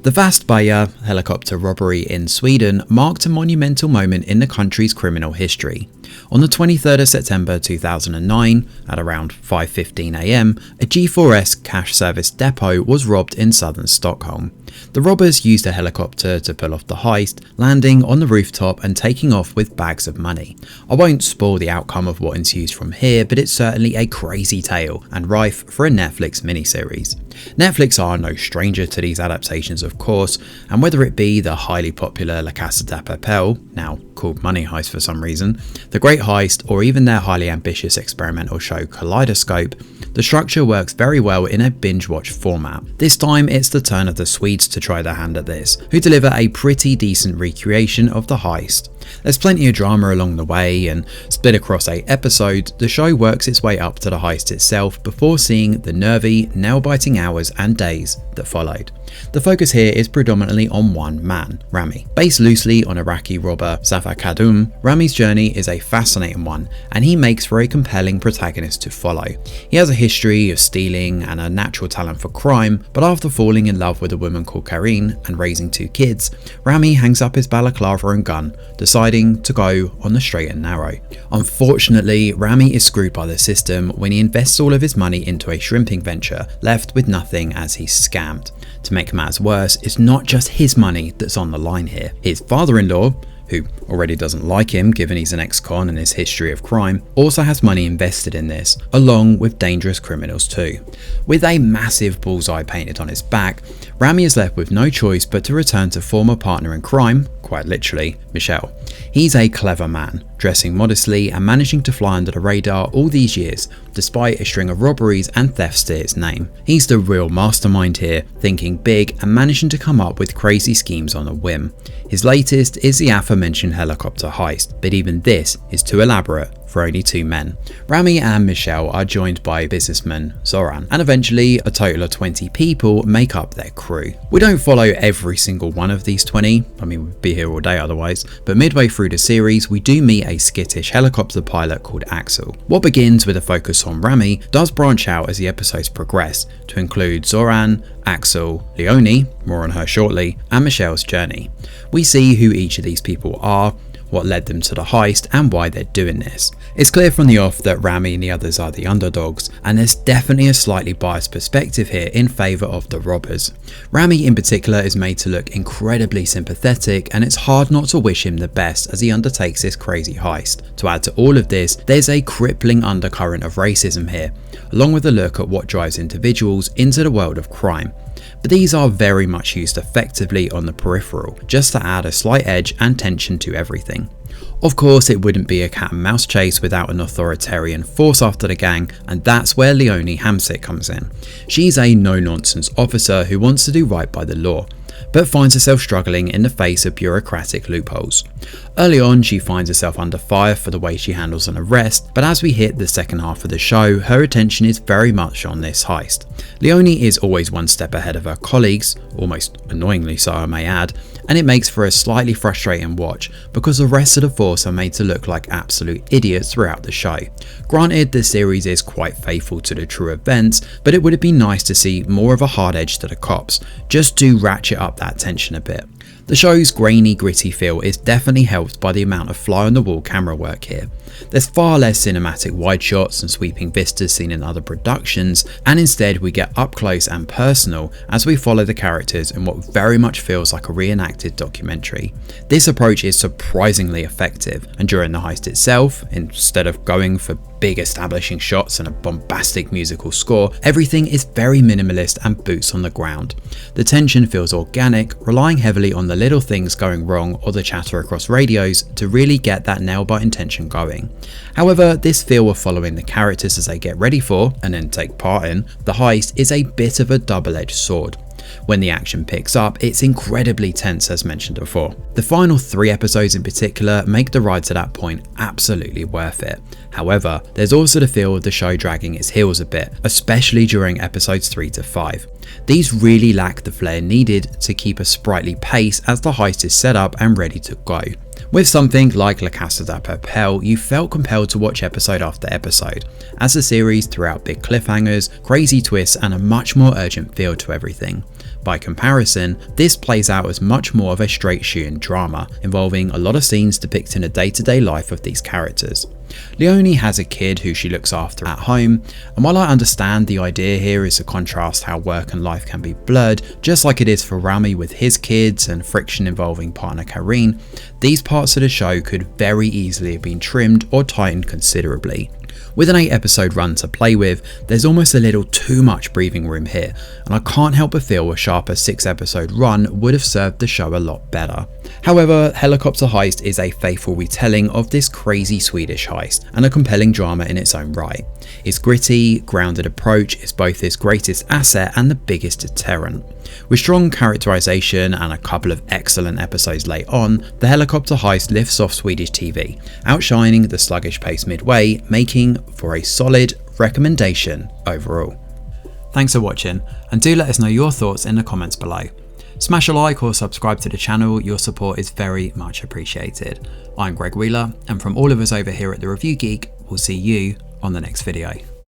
The Västberga helicopter robbery in Sweden marked a monumental moment in the country's criminal history. On the 23rd of September 2009, at around 5:15 am, a G4S cash service depot was robbed in southern Stockholm. The robbers used a helicopter to pull off the heist, landing on the rooftop and taking off with bags of money. I won't spoil the outcome of what ensues from here, but it's certainly a crazy tale and rife for a Netflix miniseries. Netflix are no stranger to these adaptations, of course, and whether it be the highly popular La Casa de Papel, now called Money Heist for some reason, The Great Heist, or even their highly ambitious experimental show Kaleidoscope, the structure works very well in a binge-watch format. This time it's the turn of the Swedes to try their hand at this, who deliver a pretty decent recreation of the heist. There's plenty of drama along the way, and split across 8 episodes, the show works its way up to the heist itself before seeing the nervy, nail-biting hours and days that followed. The focus here is predominantly on one man, Rami. Based loosely on Iraqi robber Zafer Kadum, Rami's journey is a fascinating one, and he makes for a compelling protagonist to follow. He has a history of stealing and a natural talent for crime, but after falling in love with a woman called Karine and raising 2 kids, Rami hangs up his balaclava and gun, deciding to go on the straight and narrow. Unfortunately, Rami is screwed by the system when he invests all of his money into a shrimping venture, left with nothing as he's scammed. To make matters worse, it's not just his money that's on the line here. His father-in-law, who already doesn't like him given he's an ex-con and his history of crime, also has money invested in this, along with dangerous criminals too. With a massive bullseye painted on his back, Rami is left with no choice but to return to former partner in crime, quite literally, Michelle. He's a clever man, dressing modestly and managing to fly under the radar all these years, despite a string of robberies and thefts to his name. He's the real mastermind here, thinking big and managing to come up with crazy schemes on a whim. His latest is the aforementioned helicopter heist, but even this is too elaborate for only 2 men. Rami and Michelle are joined by businessman Zoran, and eventually a total of 20 people make up their crew. We don't follow every single one of these 20, I mean we'd be here all day otherwise, but midway through the series we do meet a skittish helicopter pilot called Axel. What begins with a focus on Rami does branch out as the episodes progress to include Zoran, Axel, Leonie, more on her shortly, and Michelle's journey. We see who each of these people are, what led them to the heist, and why they're doing this. It's clear from the off that Rami and the others are the underdogs, and there's definitely a slightly biased perspective here in favour of the robbers. Rami in particular is made to look incredibly sympathetic, and it's hard not to wish him the best as he undertakes this crazy heist. To add to all of this, there's a crippling undercurrent of racism here, along with a look at what drives individuals into the world of crime. But these are very much used effectively on the peripheral, just to add a slight edge and tension to everything. Of course, it wouldn't be a cat and mouse chase without an authoritarian force after the gang, and that's where Leonie Hamsik comes in. She's a no-nonsense officer who wants to do right by the law, but finds herself struggling in the face of bureaucratic loopholes. Early on, she finds herself under fire for the way she handles an arrest, but as we hit the second half of the show, her attention is very much on this heist. Leonie is always one step ahead of her colleagues, almost annoyingly so I may add, and it makes for a slightly frustrating watch because the rest of the force are made to look like absolute idiots throughout the show. Granted, the series is quite faithful to the true events, but it would have been nice to see more of a hard edge to the cops, just to ratchet up that tension a bit. The show's grainy, gritty feel is definitely helped by the amount of fly-on-the-wall camera work here. There's far less cinematic wide shots and sweeping vistas seen in other productions, and instead we get up close and personal as we follow the characters in what very much feels like a reenacted documentary. This approach is surprisingly effective, and during the heist itself, instead of going for big establishing shots and a bombastic musical score, everything is very minimalist and boots on the ground. The tension feels organic, relying heavily on the little things going wrong or the chatter across radios to really get that nail-biting tension going. However, this feel of following the characters as they get ready for, and then take part in, the heist is a bit of a double-edged sword. When the action picks up, it's incredibly tense as mentioned before. The final 3 episodes in particular make the ride to that point absolutely worth it. However, there's also the feel of the show dragging its heels a bit, especially during episodes 3 to 5. These really lack the flair needed to keep a sprightly pace as the heist is set up and ready to go. With something like La Casa de Papel, you felt compelled to watch episode after episode, as the series threw out big cliffhangers, crazy twists and a much more urgent feel to everything. By comparison, this plays out as much more of a straight-shooting drama, involving a lot of scenes depicting the day-to-day life of these characters. Leonie has a kid who she looks after at home, and while I understand the idea here is to contrast how work and life can be blurred, just like it is for Rami with his kids and friction involving partner Karine, these parts of the show could very easily have been trimmed or tightened considerably. With an 8-episode run to play with, there's almost a little too much breathing room here, and I can't help but feel a sharper 6-episode run would have served the show a lot better. However, Helicopter Heist is a faithful retelling of this crazy Swedish heist, and a compelling drama in its own right. Its gritty, grounded approach is both its greatest asset and the biggest deterrent. With strong characterization and a couple of excellent episodes late on, the Helicopter Heist lifts off Swedish TV, outshining the sluggish pace midway, making for a solid recommendation overall. Thanks for watching, and do let us know your thoughts in the comments below. Smash a like or subscribe to the channel, your support is very much appreciated. I'm Greg Wheeler, and from all of us over here at The Review Geek, we'll see you on the next video.